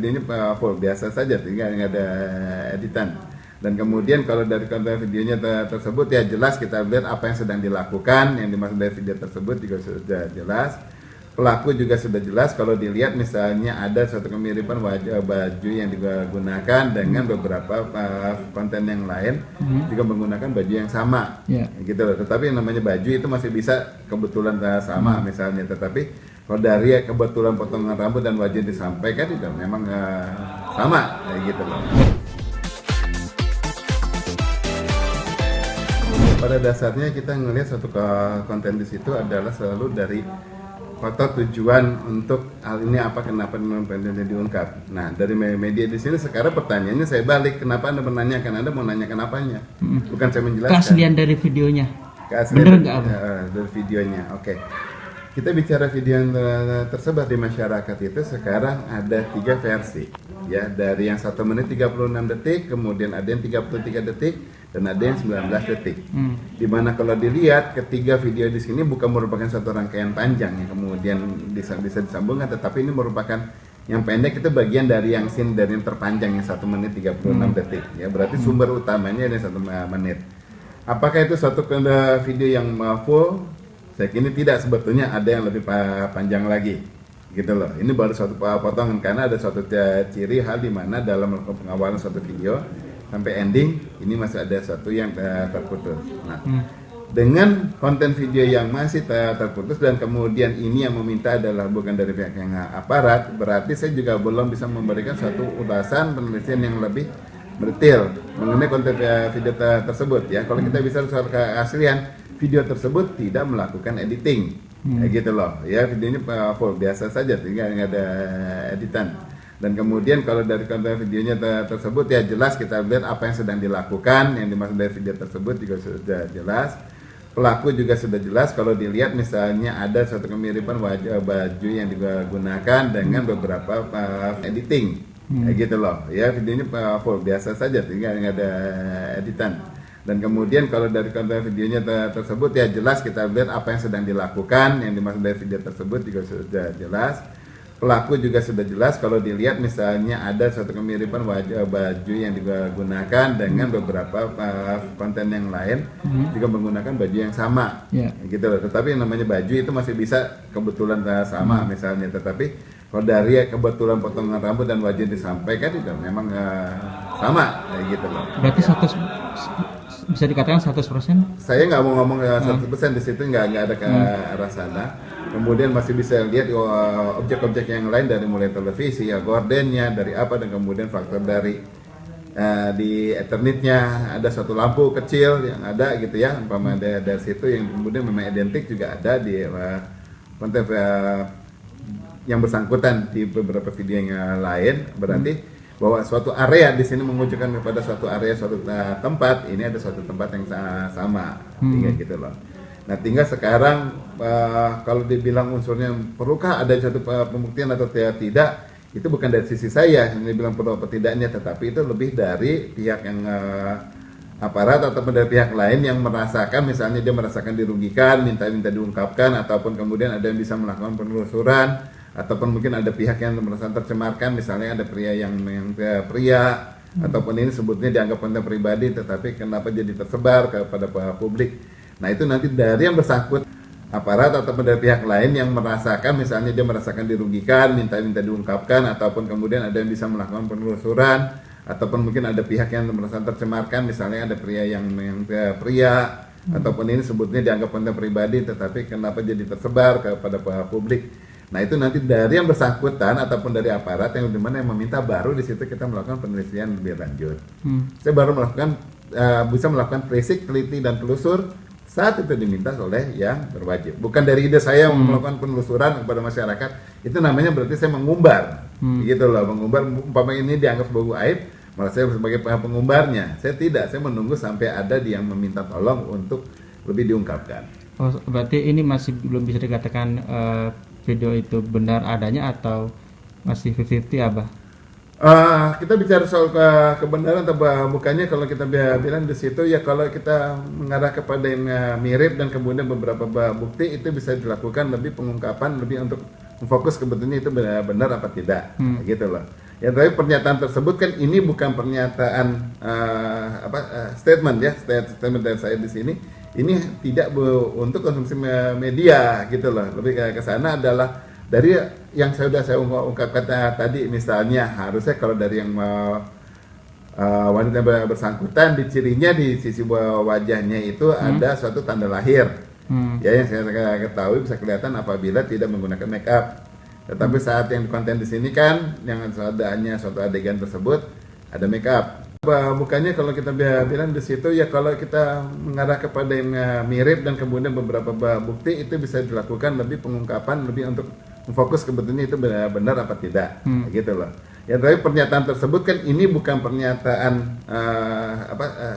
videonya full biasa saja, tinggal nggak ada editan. Dan kemudian kalau dari konten videonya tersebut ya jelas kita lihat apa yang sedang dilakukan, yang dimaksud dari video tersebut juga sudah jelas. Pelaku juga sudah jelas kalau dilihat misalnya ada suatu kemiripan wajah baju yang digunakan dengan beberapa konten yang lain juga menggunakan baju yang sama, gitu loh. Tetapi yang namanya baju itu masih bisa kebetulan sama misalnya, tetapi kalau dari kebetulan potongan rambut dan wajah disampaikan itu memang sama, kayak gitu loh. Pada dasarnya kita ngelihat suatu konten di situ adalah selalu dari foto tujuan untuk hal ini apa, kenapa kontennya diungkap. Nah, dari media di sini sekarang pertanyaannya saya balik, kenapa Anda menanyakan? Anda mau nanyakan apanya? Bukan saya menjelaskan. Keaslian dari videonya. Bener nggak apa? Dari videonya, oke. Kita bicara video yang tersebar di masyarakat itu sekarang ada 3 versi, ya, dari yang 1 menit 36 detik, kemudian ada yang 33 detik, dan ada yang 19 detik. Dimana kalau dilihat ketiga video di sini bukan merupakan satu rangkaian panjang yang kemudian bisa disambungkan, tetapi ini merupakan yang pendek itu bagian dari yang scene dari yang terpanjang yang 1 menit 36 detik. Ya, berarti sumber utamanya ada 1 menit. Apakah itu suatu video yang full? Saya kira tidak, sebetulnya ada yang lebih panjang lagi, gitu loh. Ini baru suatu potongan karena ada suatu ciri hal di mana dalam melakukan pengawalan suatu video sampai ending ini masih ada satu yang terputus. Nah, dengan konten video yang masih terputus dan kemudian ini yang meminta adalah bukan dari pihak yang aparat, berarti saya juga belum bisa memberikan satu ulasan penelitian yang lebih detail mengenai konten video tersebut, ya. Kalau kita bisa soal keaslian video tersebut tidak melakukan editing, gitu loh, ya. Videonya full biasa saja, tinggal nggak ada editan. Dan kemudian kalau dari konten videonya tersebut ya jelas kita lihat apa yang sedang dilakukan, yang dimaksud dari video tersebut juga sudah jelas. Pelaku juga sudah jelas kalau dilihat misalnya ada suatu kemiripan wajah baju yang digunakan dengan beberapa editing, gitu loh, ya. Videonya full biasa saja, tinggal nggak ada editan. Dan kemudian kalau dari konten videonya tersebut ya jelas kita lihat apa yang sedang dilakukan, yang dimaksud dari video tersebut juga sudah jelas. Pelaku juga sudah jelas kalau dilihat misalnya ada suatu kemiripan wajah baju yang digunakan dengan beberapa konten yang lain juga menggunakan baju yang sama, gitu loh. Tetapi yang namanya baju itu masih bisa kebetulan sama misalnya, tetapi kalau dari kebetulan potongan rambut dan wajah disampaikan itu memang sama, kayak gitu loh. Berarti bisa dikatakan 100%? Saya nggak mau ngomong 100% di situ, nggak ada ke arah sana. Kemudian masih bisa lihat objek-objek yang lain dari mulai televisi, ya, gordennya, dari apa, dan kemudian faktor dari di Ethernetnya ada suatu lampu kecil yang ada, gitu ya, umpama dari situ yang kemudian memang identik juga ada di konten yang bersangkutan di beberapa video yang lain. Berarti bahwa suatu area di sini menunjukkan kepada suatu area, suatu tempat, ini ada suatu tempat yang sama, tinggal gitu loh. Nah, tinggal sekarang kalau dibilang unsurnya perlukah ada suatu pembuktian atau tidak, itu bukan dari sisi saya ini bilang perlu apa tidaknya, tetapi itu lebih dari pihak yang aparat ataupun dari pihak lain yang merasakan, misalnya dia merasakan dirugikan, minta diungkapkan, ataupun kemudian ada yang bisa melakukan penelusuran, ataupun mungkin ada pihak yang merasa tercemarkan, misalnya ada pria yang pria, ataupun ini sebutnya dianggap konten pribadi tetapi kenapa jadi tersebar kepada publik. Nah, itu nanti dari yang bersangkut aparat ataupun dari pihak lain yang merasakan, misalnya dia merasakan dirugikan, minta diungkapkan, ataupun kemudian ada yang bisa melakukan penelusuran, ataupun mungkin ada pihak yang merasa tercemarkan, misalnya ada pria yang pria, ataupun ini sebutnya dianggap konten pribadi tetapi kenapa jadi tersebar kepada publik. Nah, itu nanti dari yang bersangkutan ataupun dari aparat yang dimana yang meminta, baru di situ kita melakukan penelitian lebih lanjut. Saya baru bisa melakukan tracing, teliti, dan telusur saat itu diminta oleh yang berwajib. Bukan dari ide saya melakukan penelusuran kepada masyarakat. Itu namanya berarti saya mengumbar, gitu loh, mengumbar. Umpama ini dianggap sebagai aib, malah saya sebagai pengumbarnya. Saya tidak, saya menunggu sampai ada yang meminta tolong untuk lebih diungkapkan. Oh, berarti ini masih belum bisa dikatakan video itu benar adanya atau masih 50-50, Abah? Kita bicara soal kebenaran atau bukannya, kalau kita bilang di situ ya, kalau kita mengarah kepada yang mirip dan kemudian beberapa bukti, itu bisa dilakukan lebih pengungkapan, lebih untuk fokus kebetulannya itu benar apa tidak, gitu loh. Ya, tapi pernyataan tersebut kan ini bukan pernyataan statement ya, statement dari saya di sini. Ini tidak untuk konsumsi media gitu loh. Lebih ke sana adalah dari yang saya ungkapkan tadi, misalnya harusnya kalau dari yang wanita bersangkutan, di cirinya di sisi wajahnya itu ada suatu tanda lahir. Ya, yang saya ketahui bisa kelihatan apabila tidak menggunakan make up. Tetapi saat yang konten di sini kan yang adanya suatu adegan tersebut ada make up. Bukannya kalau kita bilang di situ ya, kalau kita mengarah kepada yang mirip dan kemudian beberapa bukti, itu bisa dilakukan lebih pengungkapan, lebih untuk fokus sebetulnya itu benar apa tidak, gitu loh. Ya, tapi pernyataan tersebut kan ini bukan pernyataan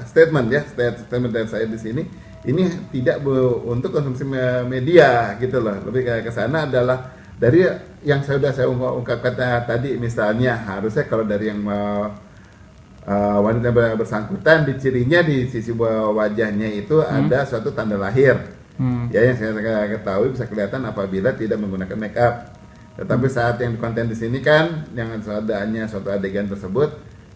statement ya, statement dari saya di sini. Ini tidak untuk konsumsi media gitu loh. Lebih ke sana adalah dari yang saya ungkapkan tadi, misalnya harusnya kalau dari yang wanita bersangkutan, di cirinya di sisi wajahnya itu ada suatu tanda lahir. Ya, yang saya ketahui bisa kelihatan apabila tidak menggunakan make up. Tetapi saat yang konten di sini kan yang adanya suatu adegan tersebut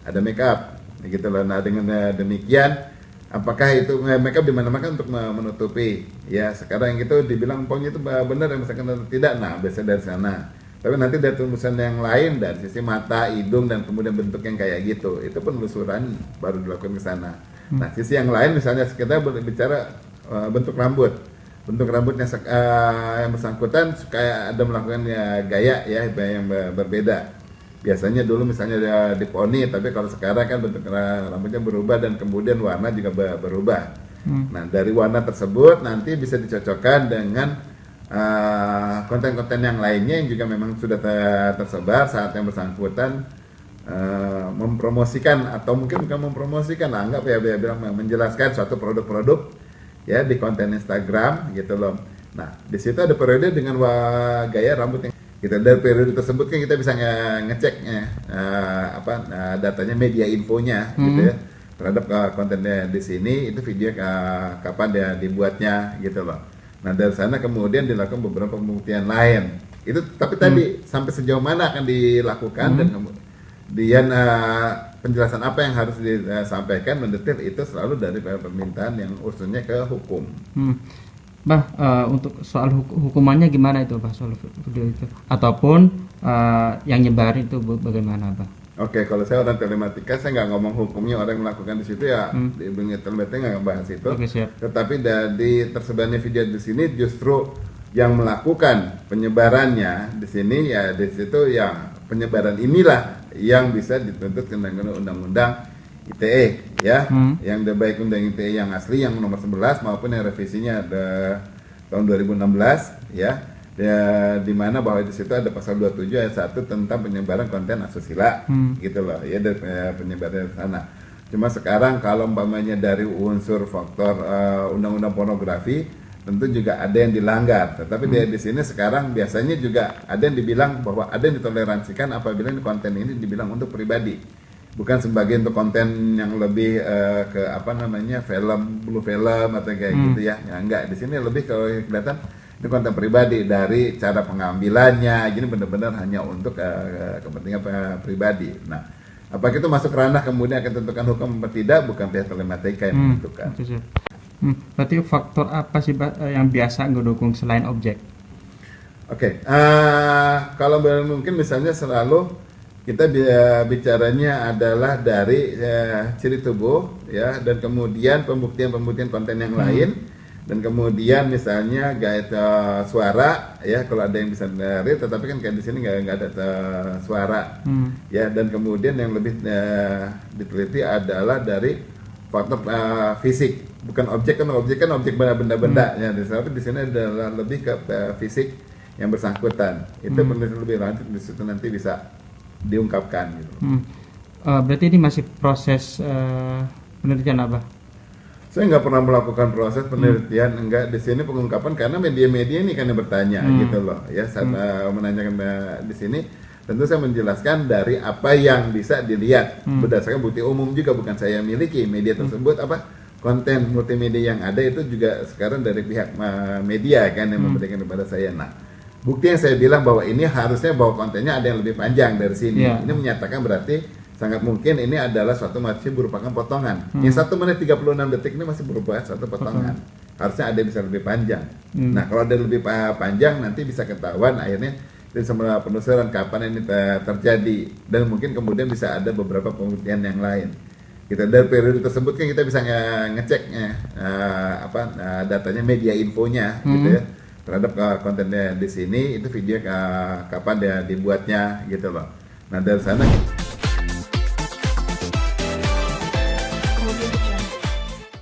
ada make up, gitu loh. Nah, dengan demikian, apakah itu make up di mana-mana untuk menutupi? Ya, sekarang yang itu dibilang pokoknya itu benar, yang misalkan tidak. Nah, biasanya dari sana. Tapi nanti dari tulisan yang lain dari sisi mata, hidung, dan kemudian bentuk yang kayak gitu, itu penelusuran baru dilakukan ke sana. Nah, sisi yang lain misalnya kita berbicara bentuk rambut. Bentuk rambutnya yang bersangkutan kayak ada melakukan gaya ya yang berbeda. Biasanya dulu misalnya di poni, tapi kalau sekarang kan bentuk rambutnya berubah dan kemudian warna juga berubah. Nah, dari warna tersebut nanti bisa dicocokkan dengan konten-konten yang lainnya yang juga memang sudah tersebar saat yang bersangkutan mempromosikan, atau mungkin bukan mempromosikan, anggap ya bilang menjelaskan suatu produk-produk ya di konten Instagram gitu loh. Nah, di situ ada periode dengan gaya rambut yang kita, dari periode tersebut kan kita bisa ngecek datanya, media infonya gitu ya terhadap kontennya di sini, itu video kapan dia dibuatnya gitu loh. Nah, dari sana kemudian dilakukan beberapa pembuktian lain. Itu tapi tadi sampai sejauh mana akan dilakukan dan kemudian penjelasan apa yang harus disampaikan mendetail, itu selalu dari permintaan yang urusannya ke hukum. Bah, untuk soal hukumannya gimana itu, Bah, soal video itu? Ataupun yang nyebarin itu bagaimana, Bah? Oke, kalau saya orang telematika, saya nggak ngomong hukumnya orang yang melakukan di situ ya. Di dunia telematika nggak bahas itu. Oke, siap. Tetapi dari tersebarnya video di sini, justru yang melakukan penyebarannya di sini ya, di situ ya penyebaran inilah yang bisa dituntut dengan undang-undang ITE ya, yang baik undang ITE yang asli yang nomor 11 maupun yang revisinya ada tahun 2016 ya. Ya, di mana bahwa di situ ada pasal 27 ayat 1 tentang penyebaran konten asusila gitu loh ya, dari penyebaran sana. Cuma sekarang kalau umpamanya dari unsur faktor undang-undang pornografi, tentu juga ada yang dilanggar. Tetapi di sini sekarang biasanya juga ada yang dibilang bahwa ada yang ditoleransikan apabila konten ini dibilang untuk pribadi, bukan sebagai untuk konten yang lebih ke blue film atau kayak gitu ya. Ya enggak, di sini lebih kalau kelihatan itu konten pribadi, dari cara pengambilannya, gini benar-benar hanya untuk kepentingan pribadi. Nah, apakah itu masuk ranah kemudian akan tentukan hukum atau tidak, bukan pihak telematika yang menentukan. Berarti faktor apa sih yang biasa ngedukung selain objek? Oke, kalau mungkin misalnya selalu kita bicaranya adalah dari ciri tubuh ya, dan kemudian pembuktian konten yang lain. Dan kemudian misalnya gaya suara ya, kalau ada yang bisa dari, tetapi kan kayak di sini nggak ada suara ya. Dan kemudian yang lebih diteliti adalah dari faktor fisik, bukan objek kan objek benda-benda ya, tapi di sini adalah lebih ke fisik yang bersangkutan. Itu penelitian lebih lanjut di situ nanti bisa diungkapkan gitu. Berarti ini masih proses penelitian apa? Saya nggak pernah melakukan proses penelitian, enggak. Di sini pengungkapan karena media-media ini kan yang bertanya gitu loh ya. Saat menanyakan di sini, tentu saya menjelaskan dari apa yang bisa dilihat berdasarkan bukti umum juga, bukan saya miliki media tersebut, konten multimedia yang ada itu juga sekarang dari pihak media kan yang memberikan kepada saya. Nah, bukti yang saya bilang bahwa ini harusnya bahwa kontennya ada yang lebih panjang dari sini. Iya. Ini menyatakan berarti sangat mungkin ini adalah suatu masih merupakan potongan. Yang 1 menit 36 detik ini masih merupakan satu potongan. Harusnya ada bisa lebih panjang. Nah, kalau ada lebih panjang nanti bisa ketahuan akhirnya dari semua penelusuran kapan ini terjadi, dan mungkin kemudian bisa ada beberapa pembuktian yang lain. Kita dari periode tersebut kan kita bisa ngeceknya datanya, media infonya gitu ya, terhadap kontennya di sini itu video kapan dia dibuatnya gitu loh. Nah dari sana